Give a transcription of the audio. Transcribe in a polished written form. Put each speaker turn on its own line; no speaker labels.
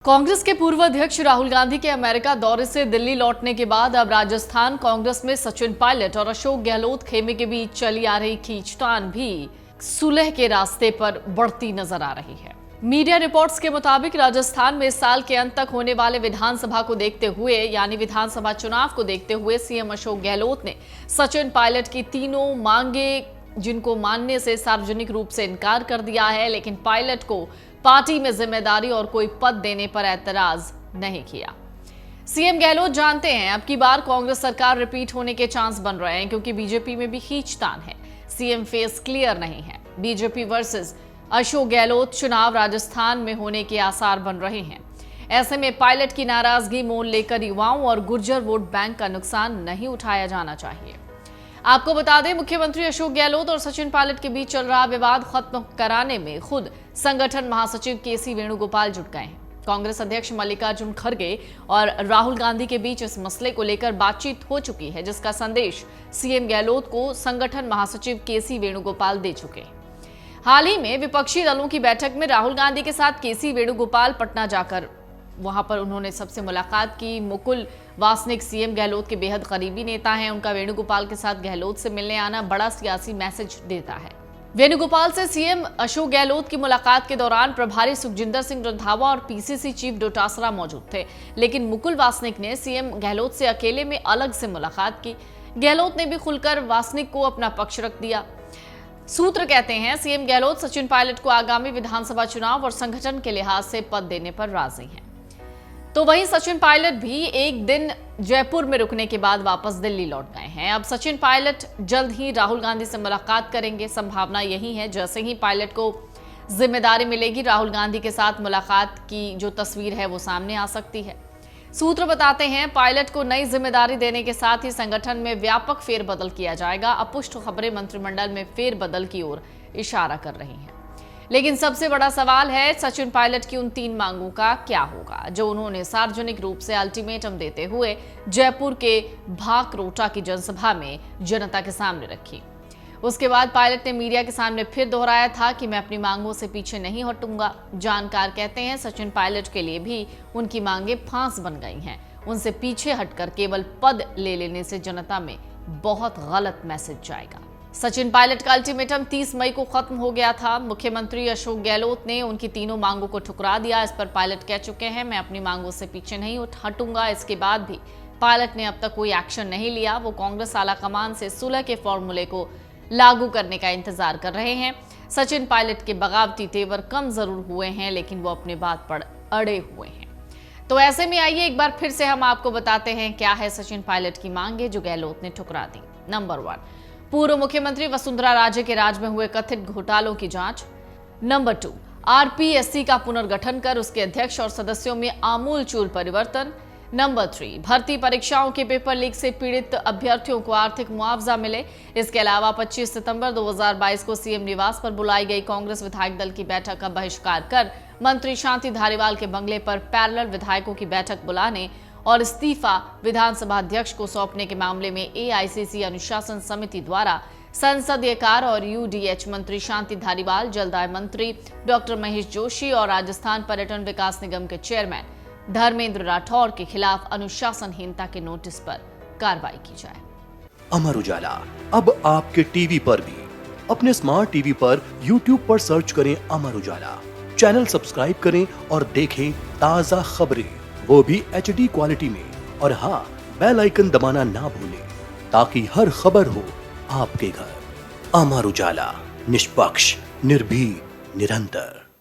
कांग्रेस के पूर्व अध्यक्ष राहुल गांधी के अमेरिका दौरे से दिल्ली लौटने के बाद अब राजस्थान कांग्रेस में सचिन पायलट और अशोक गहलोत खेमे के बीच चली आ रही खींचतान भी सुलह के रास्ते पर बढ़ती नजर आ रही है। मीडिया रिपोर्ट्स के मुताबिक राजस्थान में इस साल के अंत तक होने वाले विधानसभा को देखते हुए यानी विधानसभा चुनाव को देखते हुए सीएम अशोक गहलोत ने सचिन पायलट की तीनों मांगे जिनको मानने से सार्वजनिक रूप से इनकार कर दिया है, लेकिन पायलट को पार्टी में जिम्मेदारी और कोई पद देने पर ऐतराज नहीं किया। सीएम गहलोत जानते हैं अब की बार कांग्रेस सरकार रिपीट होने के चांस बन रहे हैं क्योंकि बीजेपी में भी खींचतान है। सीएम फेस क्लियर नहीं है। बीजेपी वर्सेस अशोक गहलोत चुनाव राजस्थान में होने के आसार बन रहे हैं। ऐसे में पायलट की नाराजगी मोल लेकर युवाओं और गुर्जर वोट बैंक का नुकसान नहीं उठाया जाना चाहिए। आपको बता दें, मुख्यमंत्री अशोक गहलोत और सचिन पायलट के बीच चल रहा विवाद खत्म कराने में खुद संगठन महासचिव केसी वेणुगोपाल जुट गए हैं। कांग्रेस अध्यक्ष मल्लिकार्जुन खड़गे और राहुल गांधी के बीच इस मसले को लेकर बातचीत हो चुकी है, जिसका संदेश सीएम गहलोत को संगठन महासचिव केसी वेणुगोपाल दे चुके हैं। हाल ही में विपक्षी दलों की बैठक में राहुल गांधी के साथ केसी वेणुगोपाल पटना जाकर वहां पर उन्होंने सबसे मुलाकात की। मुकुल वासनिक सीएम गहलोत के बेहद करीबी नेता हैं। उनका वेणुगोपाल के साथ गहलोत से मिलने आना बड़ा सियासी मैसेज देता है। वेणुगोपाल से सीएम अशोक गहलोत की मुलाकात के दौरान प्रभारी सुखजिंदर सिंह रंधावा और पीसीसी चीफ डोटासरा मौजूद थे, लेकिन मुकुल वासनिक ने सीएम गहलोत से अकेले में अलग से मुलाकात की। गहलोत ने भी खुलकर वासनिक को अपना पक्ष रख दिया। सूत्र कहते हैं सीएम गहलोत सचिन पायलट को आगामी विधानसभा चुनाव और संगठन के लिहाज से पद देने पर राजी हैं। तो वहीं सचिन पायलट भी एक दिन जयपुर में रुकने के बाद वापस दिल्ली लौट गए हैं। अब सचिन पायलट जल्द ही राहुल गांधी से मुलाकात करेंगे। संभावना यही है जैसे ही पायलट को जिम्मेदारी मिलेगी, राहुल गांधी के साथ मुलाकात की जो तस्वीर है वो सामने आ सकती है। सूत्र बताते हैं पायलट को नई जिम्मेदारी देने के साथ ही संगठन में व्यापक फेरबदल किया जाएगा। अपुष्ट खबरें मंत्रिमंडल में फेरबदल की ओर इशारा कर रही हैं। लेकिन सबसे बड़ा सवाल है सचिन पायलट की उन 3 मांगों का क्या होगा जो उन्होंने सार्वजनिक रूप से अल्टीमेटम देते हुए जयपुर के भाकरोटा की जनसभा में जनता के सामने रखी। उसके बाद पायलट ने मीडिया के सामने फिर दोहराया था कि मैं अपनी मांगों से पीछे नहीं हटूंगा। जानकार कहते हैं सचिन पायलट के लिए भी उनकी मांगे फांस बन गई हैं। उनसे पीछे हटकर केवल पद ले लेने से जनता में बहुत गलत मैसेज जाएगा। सचिन पायलट का अल्टीमेटम 30 मई को खत्म हो गया था। मुख्यमंत्री अशोक गहलोत ने उनकी तीनों मांगों को ठुकरा दिया। इस पर पायलट कह चुके हैं मैं अपनी मांगों से पीछे नहीं हटूंगा। इसके बाद भी पायलट ने अब तक कोई एक्शन नहीं लिया। वो कांग्रेस आलाकमान से सुलह के फॉर्मूले को लागू करने का इंतजार कर रहे हैं। सचिन पायलट के बगावती तेवर कम जरूर हुए हैं, लेकिन वो अपने बात पर अड़े हुए हैं। तो ऐसे में आइए एक बार फिर से हम आपको बताते हैं क्या है सचिन पायलट की मांगे जो गहलोत ने ठुकरा दी। नंबर 1, पूर्व मुख्यमंत्री वसुंधरा राजे के राज में हुए कथित घोटालों की जांच। नंबर 2, आरपीएससी का पुनर्गठन कर उसके अध्यक्ष और सदस्यों में आमूलचूल परिवर्तन। नंबर 3, भर्ती परीक्षाओं के पेपर लीक से पीड़ित अभ्यर्थियों को आर्थिक मुआवजा मिले। इसके अलावा 25 सितंबर 2022 को सीएम निवास पर बुलाई गई कांग्रेस विधायक दल की बैठक का बहिष्कार कर मंत्री शांति धारीवाल के बंगले पर पैरेलल विधायकों की बैठक बुलाने और इस्तीफा विधानसभा अध्यक्ष को सौंपने के मामले में एआईसीसी अनुशासन समिति द्वारा संसदीय कार्य और यूडीएच मंत्री शांति धारीवाल, जलदाय मंत्री डॉक्टर महेश जोशी और राजस्थान पर्यटन विकास निगम के चेयरमैन धर्मेंद्र राठौर के खिलाफ अनुशासनहीनता के नोटिस पर कार्रवाई की जाए।
अमर उजाला अब आपके टीवी पर भी। अपने स्मार्ट टीवी पर यूट्यूब पर सर्च करें अमर उजाला, चैनल सब्सक्राइब करें और देखें ताजा खबरें, वो भी HD क्वालिटी में। और हाँ, बेल आइकन दबाना ना भूलें ताकि हर खबर हो आपके घर। अमर उजाला, निष्पक्ष, निर्भीक, निरंतर।